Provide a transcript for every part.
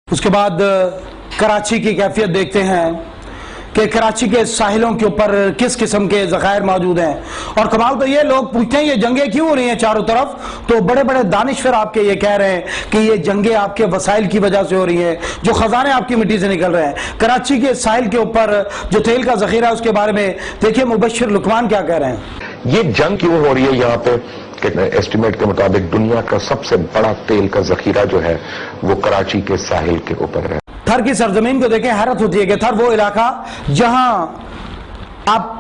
اس کے بعد کراچی کی کیفیت دیکھتے ہیں کہ کراچی کے ساحلوں کے اوپر کس قسم کے ذخائر موجود ہیں، اور کمال تو یہ لوگ پوچھتے ہیں یہ جنگیں کیوں ہو رہی ہیں چاروں طرف، تو بڑے بڑے دانشور آپ کے یہ کہہ رہے ہیں کہ یہ جنگیں آپ کے وسائل کی وجہ سے ہو رہی ہیں، جو خزانے آپ کی مٹی سے نکل رہے ہیں۔ کراچی کے ساحل کے اوپر جو تیل کا ذخیرہ ہے اس کے بارے میں دیکھیے مبشر لقمان کیا کہہ رہے ہیں۔ یہ جنگ کیوں ہو رہی ہے یہاں پہ کہ ایسٹیمیٹ کے مطابق دنیا کا سب سے بڑا تیل کا ذخیرہ جو ہے وہ کراچی کے ساحل کے اوپر ہے۔ تھر کی سرزمین کو دیکھیں، حیرت ہوتی ہے کہ تھر وہ علاقہ جہاں آپ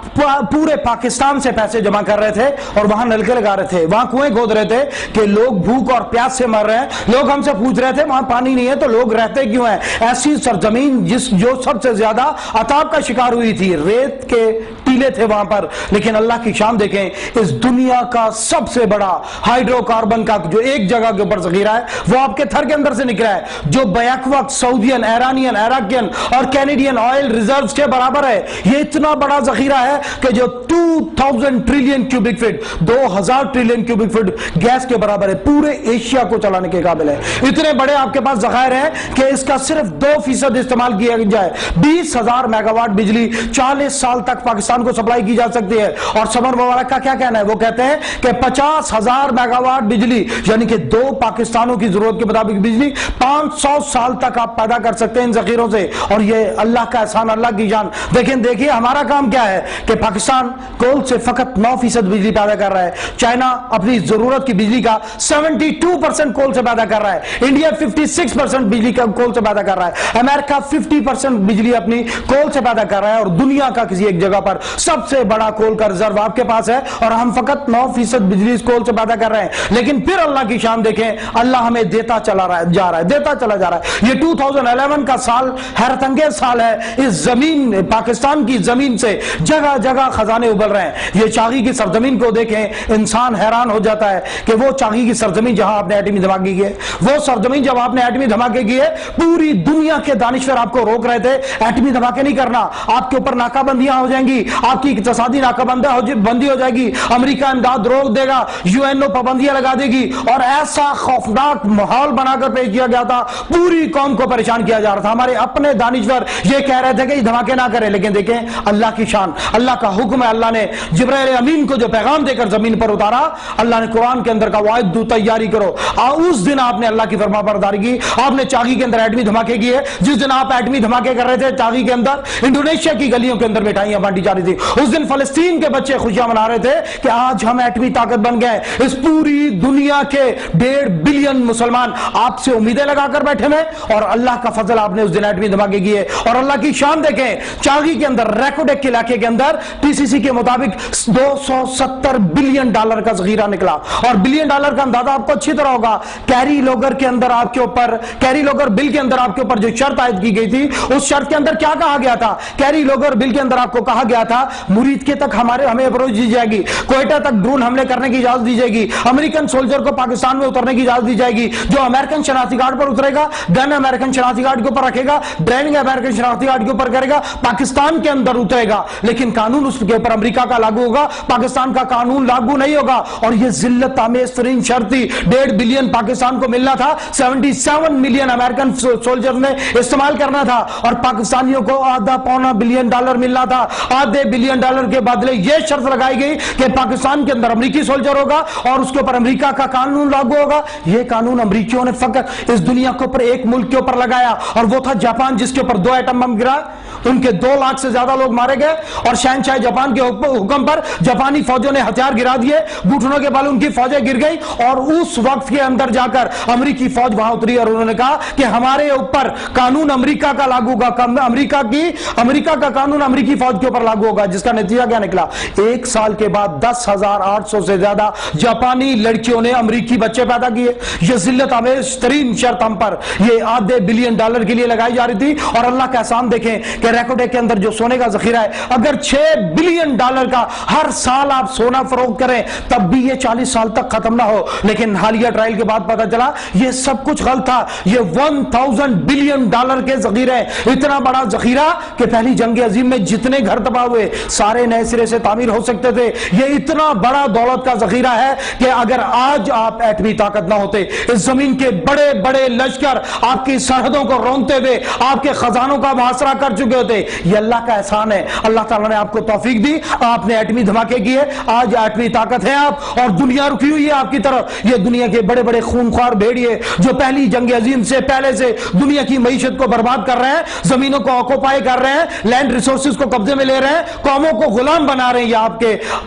پورے پاکستان سے پیسے جمع کر رہے تھے اور وہاں نلکے لگا رہے تھے، وہاں کنویں کھود رہے تھے کہ لوگ بھوک اور پیاس سے مر رہے ہیں، لوگ ہم سے پوچھ رہے تھے وہاں پانی نہیں ہے تو لوگ رہتے کیوں ہیں۔ ایسی سرزمین جو سب سے زیادہ عذاب کا شکار ہوئی تھی، ریت کے ٹیلے تھے وہاں پر، لیکن اللہ کی شان دیکھیں، اس دنیا کا سب سے بڑا ہائیڈرو کاربن کا جو ایک جگہ کے اوپر ذخیرہ ہے وہ آپ کے تھر کے اندر سے نکلا ہے، جو بیک وقت سعودین، ایرانین، عراقین اور کینیڈین آئل ریزروز کے برابر ہے۔ یہ اتنا بڑا ذخیرہ ہے کہ جو 2000 trillion cubic feet 2000 trillion cubic feet gas کے برابر ہے، پورے ایشیا کو چلانے کے قابل ہے۔ اتنے بڑے آپ کے پاس ذخائر ہیں کہ اس کا صرف 2% استعمال کیا جائے 20,000 میگا واٹ بجلی 40 سال تک پاکستان کو سپلائی کی جا سکتی ہے۔ اور سمر مبارک کا کیا کہنا ہے، وہ کہتے ہیں کہ 50,000 میگا واٹ بجلی یعنی کہ 2 پاکستانوں کی ضرورت کے مطابق بجلی 500 سال تک آپ پیدا کر سکتے ہیں ان ذخیروں سے، اور یہ اللہ کا احسان، اللہ کی جان۔ دیکھیں ہمارا کام کیا ہے کہ پاکستان کول سے فقط 9% بجلی پیدا کر رہا ہے، چائنا اپنی ضرورت کی بجلی کا 72% کول سے پیدا کر رہا ہے، انڈیا 56% بجلی کا کول سے پیدا کر رہا ہے، امریکہ 50% بجلی اپنی کول سے پیدا کر رہا ہے، اور دنیا کا کسی ایک جگہ پر سب سے بڑا کول کا ریزرو آپ کے پاس ہے، اور ہم فقط 9% بجلی اس کول سے پیدا کر رہے ہیں۔ لیکن پھر اللہ کی شان دیکھیں، اللہ ہمیں دیتا چلا جا رہا ہے۔ یہ 2011 کا سال حیرت انگیز سال ہے، اس زمین پاکستان کی زمین سے جگہ جگہ خزانے ابل رہے ہیں۔ یہ چاغی کی سرزمین کو دیکھیں، انسان حیران ہو جاتا ہے کہ وہ چاغی کی سرزمین جہاں آپ نے ایٹمی دھماکے کیے، وہ سرزمین جب آپ نے ایٹمی دھماکے کیے، پوری دنیا کے دانشور آپ کو روک رہے تھے ایٹمی دھماکے نہیں کرنا، آپ کے اوپر ناکہ بندیاں ہو جائیں گی، آپ کی اقتصادی ناکہ بندی ہو جائے گی، امریکہ امداد روک دے گا، UN پابندیاں لگا دے گی، اور ایسا خوفناک ماحول بنا کر پیش کیا گیا تھا، پوری قوم کو پریشان کیا جا رہا تھا۔ ہمارے اپنے دانشور یہ کہہ رہے تھے کہ یہ دھماکے نہ کریں، لیکن دیکھیں اللہ کی شان، اللہ کا حکم ہے، اللہ نے جبرائیل امین کو جو پیغام دے کر زمین پر اتارا، اللہ نے قرآن کے اندر کا واعدو تیاری کرو، اس دن آپ نے اللہ کی فرما برداری کی، آپ نے چاغی کے اندر ایٹمی دھماکے کیے۔ جس دن آپ ایٹمی دھماکے کر رہے تھے چاغی کے اندر، انڈونیشیا کی گلیوں کے اندر مٹھائیاں بانٹی جا رہی تھی، اس دن فلسطین کے بچے خوشیاں منا رہے تھے کہ آج ہم ایٹمی طاقت بن گئے۔ اس پوری دنیا کے 1.5 بلین مسلمان آپ سے امیدیں لگا کر بیٹھے ہوئے، اور اللہ کا فضل آپ نے اس دن ایٹمی دھماکے کیے۔ اور اللہ کی شان دیکھیں، چاغی کے اندر ریکوڈیک کے علاقے کے اندر TCC کے مطابق $270 بلین کا ذخیرہ نکلا، اور بلین ڈالر کا اندازہ آپ کو اچھی طرح ہوگا۔ کیری لوگر کے اندر آپ کے اوپر، کیری لوگر بل کے اندر آپ کے اوپر جو شرط عائد کی گئی تھی، اس شرط کے اندر کیا کہا گیا تھا؟ کیری لوگر بل کے اندر آپ کو کہا گیا تھا مرید کے تک ہمیں اپروچ دی جائے گی، کوئٹہ تک ڈرون حملے کرنے کی اجازت دی جائے گی، امریکن سولجر کو پاکستان میں اترنے کی اجازت دی جائے گی، جو امریکن شناختی کارڈ پر اترے گا گن امریکن شناختی کارڈ کے اوپر رکھے گا، ڈرائیونگ امریکن شناختی کارڈ کے اوپر کرے گا، پاکستان کے اندر اترے گا، لیکن قانون اس کے اوپر امریکہ کا لاگو ہوگا، پاکستان کا قانون لاگو نہیں ہوگا۔ اور یہ ذلت آمیز ترین شرط تھی، 1.5 بلین پاکستان کو ملنا تھا، 77 ملین امریکن سولجر نے استعمال کرنا تھا، اور پاکستانیوں کو $0.25 بلین ملنا تھا۔ $0.5 بلین کے بدلے یہ شرط لگائی گئی کہ پاکستان کے اندر امریکی سولجر ہوگا اور اس کے اوپر امریکہ کا قانون لاگو ہوگا۔ یہ قانون امریکیوں نے فقط اس دنیا کے اوپر ایک ملک کے اوپر لگایا، اور وہ تھا جاپان، جس کے اوپر 2 ایٹم بم گرا، ان کے 2 لاکھ سے زیادہ لوگ مارے گئے، اور شہنشاہ جاپان کے حکم پر جاپانی فوجوں نے ہتھیار گرا دیے، گھٹنوں کے بل ان کی فوجیں گر گئی، اور اس وقت کے اندر جا کر امریکی فوج وہاں اتری، اور انہوں نے کہا کہ ہمارے اوپر قانون امریکہ کا لاگو ہوگا، امریکہ کا قانون امریکی فوج کے اوپر لاگو ہوگا، جس کا نتیجہ کیا نکلا؟ 1 سال کے بعد 10,800 سے زیادہ جاپانی لڑکیوں نے امریکی بچے پیدا کیے۔ یہ ذلت آمیز ترین شرط ہم پر یہ $0.5 بلین کے لیے لگائی جا رہی تھی، اور اللہ کا احسان دیکھیں کہ کہ ریکوڈے کے اندر جو سونے کا ذخیرہ ہے اگر $6 بلین کا ہر سال آپ سونا فروخت کریں تب بھی یہ 40 سال تک ختم نہ ہو. لیکن حالیہ ٹرائل کے بعد پتا چلا یہ سب کچھ غلط تھا. یہ $1000 بلین کے ذخیرے, اتنا بڑا ذخیرہ کہ پہلی جنگ عظیم میں جتنے گھر تباہ ہوئے سارے نئے سرے سے تعمیر ہو سکتے تھے. یہ اتنا بڑا دولت کا ذخیرہ ہے کہ اگر آج آپ ایٹمی طاقت نہ ہوتے, اس زمین کے بڑے بڑے لشکر آپ کی سرحدوں کو رونتے ہوئے آپ کے خزانوں کا محاصرہ کر چکے ہوتے. یہ اللہ کا احسان ہے. اللہ تعالیٰ نے آپ کو توفیق دی, آپ نے ایٹمی دھماکے کیے, آج ایٹمی طاقت ہے آپ, اور دنیا رکی ہوئی ہے آپ کی طرف. یہ دنیا کے بڑے بڑے خونخوار بھیڑیے جو پہلی جنگ عظیم سے پہلے سے دنیا کی معیشت کو برباد کر رہے ہیں, زمینوں کو آکوپائی کر رہے ہیں, لینڈ ریسورسز کو قبضے میں لے رہے ہیں, قوموں کو غلام بنا رہے ہیں, یہ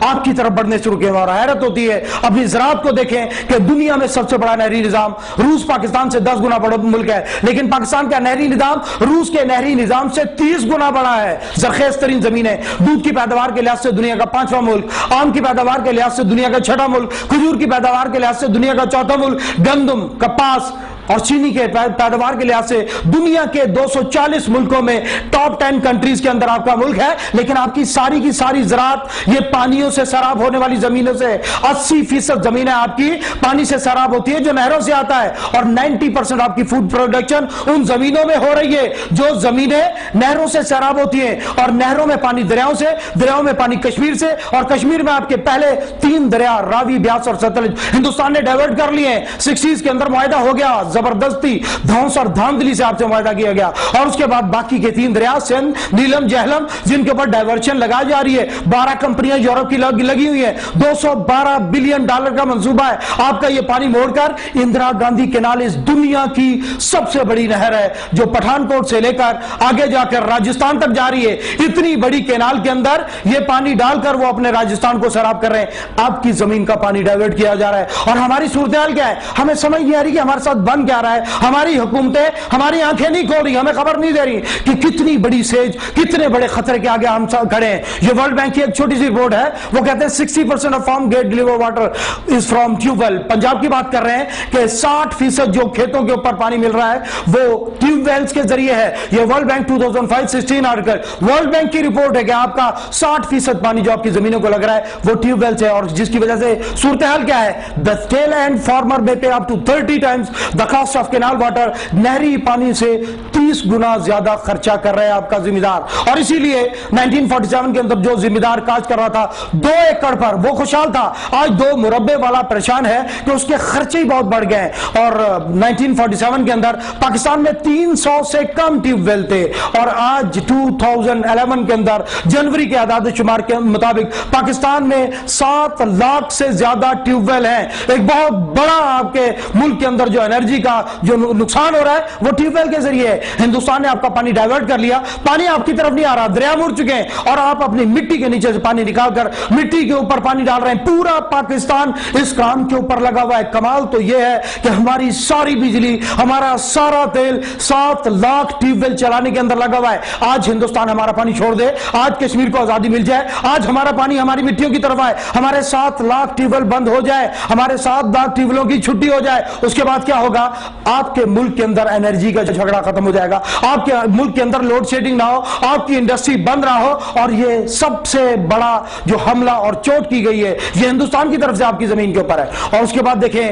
آپ کی طرف بڑھنے شروع کیے. اور حیرت ہوتی ہے اپنی زراعت کو دیکھیں کہ دنیا میں سب سے بڑا نہری نظام روس پاکستان سے 10 گنا بڑا ملک ہے, لیکن پاکستان کا نہری نظام روس کے نہری نظام سے 30 گنا بڑا ہے. زرخیز ترین زمینیں, دودھ کی پیداوار کے لحاظ سے دنیا کا 5واں ملک, آم کی پیداوار کے لحاظ سے دنیا کا 6واں ملک, کھجور کی پیداوار کے لحاظ سے دنیا کا 4تھا ملک, گندم, کپاس اور چینی کے پیداوار کے لحاظ سے دنیا کے 240 ملکوں میں ٹاپ 10 کنٹریز کے اندر آپ کا ملک ہے. لیکن آپ کی ساری زراعت یہ پانیوں سے سیراب ہونے والی زمینوں سے, 80% زمینیں آپ کی پانی سے سیراب ہوتی ہے جو نہروں سے آتا ہے, اور 90% آپ کی فوڈ پروڈکشن ان زمینوں میں ہو رہی ہے جو زمینیں نہروں سے سیراب ہوتی ہیں. اور نہروں میں پانی دریاؤں سے, دریاؤں میں پانی کشمیر سے, اور کشمیر میں آپ کے پہلے 3 دریا راوی, بیاس اور ستلج ہندوستان نے ڈائیورٹ کر لیے ہیں. 60s کے اندر معاہدہ ہو گیا, زبردستی دھونس اور دھاندلی سے آپ سے معاہدہ کیا گیا, اور اس کے بعد باقی کے 3 دریا سندھ, نیلم, جہلم جن کے اوپر ڈائیورشن لگائی جا رہی ہے. 12 کمپنیاں یورپ کی لگی ہوئی ہیں, $212 بلین کا منصوبہ ہے. آپ کا یہ پانی موڑ کر اندرا گاندھی کینال اس دنیا کی سب سے بڑی نہر ہے جو پٹھان کوٹ سے لے کر آگے جا کر راجستھان تک جا رہی ہے. اتنی بڑی کینال کے اندر یہ پانی ڈال کر وہ اپنے راجستھان کو سیراب کر رہے ہیں. آپ کی زمین کا پانی ڈائیورٹ کیا جا رہا ہے, اور ہماری صورتحال کیا ہے ہمیں سمجھ نہیں آ رہی کہ ہمارے ساتھ بن کیا رہا ہے. ہماری حکومتیں ہماری آنکھیں نہیں کھول رہی, ہمیں خبر نہیں دے رہی کہ کتنی بڑی سیج, کتنے بڑے خطرے کے آگے ہم کھڑے ہیں. یہ ورلڈ بینک کی ایک چھوٹی سی رپورٹ ہے, وہ کہتے ہیں 60% of farm gate deliver water is from tube well. Punjab کی بات کر رہے ہیں کہ 60% جو کھیتوں کے اوپر پانی مل رہا ہے وہ ٹیوب ویلز کے ذریعے ہے. یہ world bank 2005-16 article, world bank کی رپورٹ ہے کہ آپ کا 60% پانی جو آپ کی زمینوں کو لگ رہا ہے وہ ٹیوب ویل سے, اور جس کی وجہ سے صورتحال کیا ہے, the tail end farmer may pay up to 30 times the cost of canal water. نہری پانی سے 30 گنا زیادہ خرچہ کر رہے ہیں آپ کا ذمہ دار. اور اسی لیے 1947 کے اندر جو ذمہ دار کاج کر رہا تھا 2 ایکڑ پر وہ خوشحال تھا, آج 2 مربع والا پریشان ہے کہ اس کے خرچے ہی بہت بڑھ گئے. اور 1947 کے اندر پاکستان میں 300 سے کم ٹیوب ویل تھے, اور آج 2011 کے اندر جنوری کے اعداد و شمار کے مطابق پاکستان میں 7 لاکھ سے زیادہ ٹیوب ویل ہیں. ایک بہت بڑا آپ کے ملک کے اندر جو انرجی کا جو نقصان ہو رہا ہے وہ ٹیوب ویل کے ذریعے ہے. ہندوستان نے آپ کا پانی ڈائیورٹ کر لیا, پانی آپ کی طرف نہیں آ رہا, دریا مڑ چکے ہیں, اور آپ اپنی مٹی کے نیچے سے پانی نکال کر مٹی کے اوپر پانی ڈال رہے ہیں. پورا پاکستان اس کام کے اوپر لگا ہوا ہے. کمال تو یہ ہے کہ ہماری ساری بجلی, ہمارا سارا تیل 7 لاکھ ٹیوب ویل چلانے کے اندر لگا ہوا ہے. آج ہندوستان ہمارا پانی چھوڑ دے, آج کشمیر کو آزادی مل جائے, آج ہمارا پانی ہماری مٹیوں کی طرف آئے, ہمارے 7 لاکھ ٹیوب ویل بند ہو جائے, ہمارے 7 لاکھ ٹیوب ویلوں کی چھٹی ہو جائے, اس کے بعد کیا ہوگا, آپ کے ملک کے اندر انرجی کا جھگڑا ختم ہو جائے گا, آپ کے ملک کے اندر لوڈ شیڈنگ نہ ہو, آپ کی انڈسٹری بند رہا ہو. اور یہ سب سے بڑا جو حملہ اور چوٹ کی گئی ہے یہ ہندوستان کی طرف سے آپ کی زمین کے اوپر ہے. اور اس کے بعد دیکھیں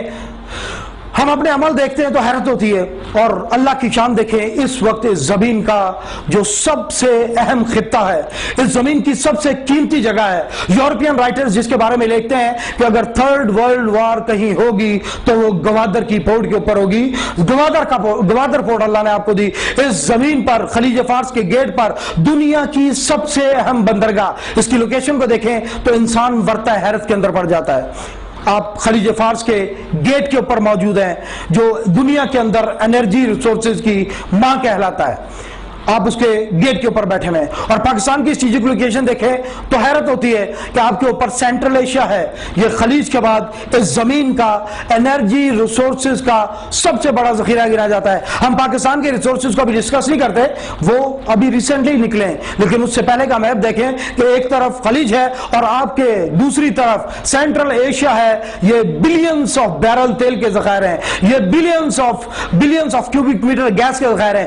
ہم اپنے عمل دیکھتے ہیں تو حیرت ہوتی ہے, اور اللہ کی شان دیکھیں. اس وقت اس زمین کا جو سب سے اہم خطہ ہے, اس زمین کی سب سے قیمتی جگہ ہے, یورپین رائٹرز جس کے بارے میں لکھتے ہیں کہ اگر 3rd ورلڈ وار کہیں ہوگی تو وہ گوادر کی پورٹ کے اوپر ہوگی. گوادر پورٹ اللہ نے آپ کو دی, اس زمین پر خلیج فارس کے گیٹ پر دنیا کی سب سے اہم بندرگاہ. اس کی لوکیشن کو دیکھیں تو انسان ورطہ حیرت کے اندر پڑ جاتا ہے. آپ خلیج فارس کے گیٹ کے اوپر موجود ہیں جو دنیا کے اندر انرجی ریسورسز کی ماں کہلاتا ہے. آپ اس کے گیٹ کے اوپر بیٹھے ہوئے ہیں, اور پاکستان کی اسٹریٹجک لوکیشن دیکھیں تو حیرت ہوتی ہے کہ آپ کے اوپر سینٹرل ایشیا ہے. یہ خلیج کے بعد اس زمین کا انرجی ریسورسز کا سب سے بڑا ذخیرہ گنا جاتا ہے. ہم پاکستان کے ریسورسز کو ابھی ڈسکس نہیں کرتے, وہ ابھی ریسنٹلی نکلے ہیں, لیکن اس سے پہلے کا میپ دیکھیں کہ ایک طرف خلیج ہے اور آپ کے دوسری طرف سینٹرل ایشیا ہے. یہ بلینز آف بیرل تیل کے ذخائر ہیں, یہ billions of cubic metres gas کے ذخائر ہیں.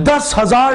10,000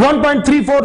1.34